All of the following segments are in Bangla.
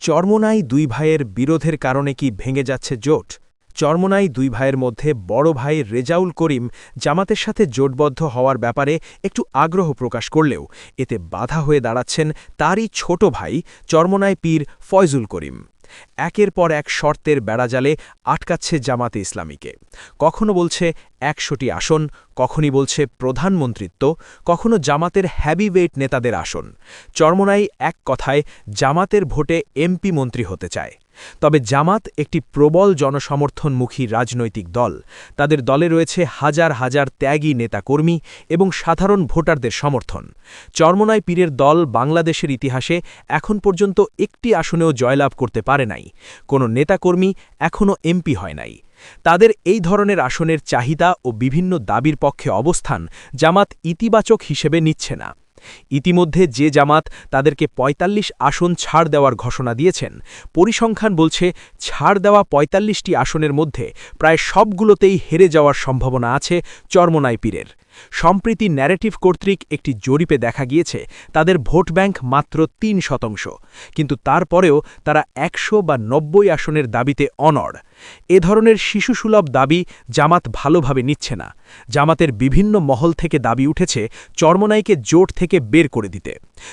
চরমোনাই দুই ভাইয়ের বিরোধের কারণে কি ভেঙে যাচ্ছে জোট? চরমোনাই দুই ভাইয়ের মধ্যে বড় ভাই রেজাউল করিম জামাতের সাথে জোটবদ্ধ হওয়ার ব্যাপারে একটু আগ্রহ প্রকাশ করলেও এতে বাধা হয়ে দাঁড়াচ্ছেন তারই ছোট ভাই চরমোনাই পীর ফয়জুল করিম। একের পর এক শর্তের বেড়াজালে আটকাচ্ছে জামাতে ইসলামীকে। কখনো বলছে ১০০টি আসন, কখনই বলছে প্রধানমন্ত্রিত্ব, কখনো জামাতের হ্যাভিওয়েট নেতাদের আসন। চরমোনাই এক কথায় জামাতের ভোটে এমপি মন্ত্রী হতে চায়। তবে জামাত একটি প্রবল জনসমর্থনমুখী রাজনৈতিক দল। তাদের দলে রয়েছে হাজার হাজার ত্যাগী নেতাকর্মী এবং সাধারণ ভোটারদের সমর্থন। চরমোনাই পীরের দল বাংলাদেশের ইতিহাসে এখন পর্যন্ত একটি আসনেও জয়লাভ করতে পারে নাই। কোনো নেতাকর্মী এখনও এমপি হয় নাই। তাদের এই ধরনের আসনের চাহিদা ও বিভিন্ন দাবির পক্ষে অবস্থান জামাত ইতিবাচক হিসেবে নিচ্ছে না। ইতিমধ্যে যে জামাত তাদেরকে ৪৫ আসন ছাড় দেওয়ার ঘোষণা দিয়েছেন, পরিসংখ্যান বলছে ছাড় দেওয়া ৪৫টি আসনের মধ্যে প্রায় সবগুলোতেই হেরে যাওয়ার সম্ভাবনা আছে চরমোনাই পীরের। সম্প্রতি ন্যারেটিভ কর্তৃক একটি জরিপে দেখা গিয়েছে তাদের ভোট ব্যাংক মাত্র ৩%, কিন্তু তারপরেও তারা ১০০ বা ৯০ আসনের দাবিতে অনড়। এ ধরনের শিশুসুলভ দাবি জামাত ভালোভাবে নিচ্ছে না। জামাতের বিভিন্ন মহল থেকে দাবি উঠেছে চরমোনাইকে জোট থেকে বের করে দিতে।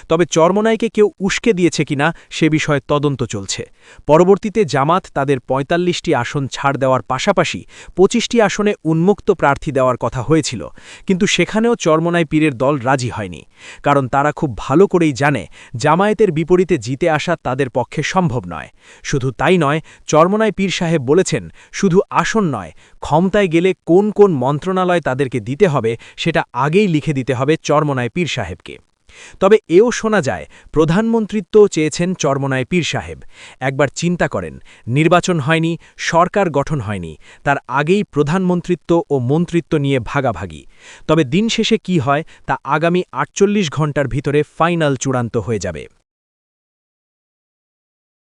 তবে চরমোনাইকে কেউ উস্কে দিয়েছে কিনা সে বিষয়ে তদন্ত চলছে। পরবর্তীতে জামাত তাদের ৪৫টি আসন ছাড় দেওয়ার পাশাপাশি ২৫টি আসনে উন্মুক্ত প্রার্থী দেওয়ার কথা হয়েছিল, কিন্তু সেখানেও চরমোনাই পীরের দল রাজি হয়নি। কারণ তারা খুব ভালো করেই জানে জামায়াতের বিপরীতে জিতে আসা তাদের পক্ষে সম্ভব নয়। শুধু তাই নয়, চরমোনাই পীর সাহেব বলেছেন শুধু আসন নয়, ক্ষমতায় গেলে কোন কোন মন্ত্রণালয় তাদেরকে দিতে হবে সেটা আগেই লিখে দিতে হবে চরমোনাই পীর সাহেবকে। তবে এও শোনা যায় প্রধানমন্ত্রিত্বও চেয়েছেন চরমোনাই পীর সাহেব। একবার চিন্তা করেন, নির্বাচন হয়নি, সরকার গঠন হয়নি, তার আগেই প্রধানমন্ত্রিত্ব ও মন্ত্রিত্ব নিয়ে ভাগাভাগি। তবে দিন শেষে কি হয় তা আগামী ৪৮ ঘণ্টার ভিতরে ফাইনাল চূড়ান্ত হয়ে যাবে।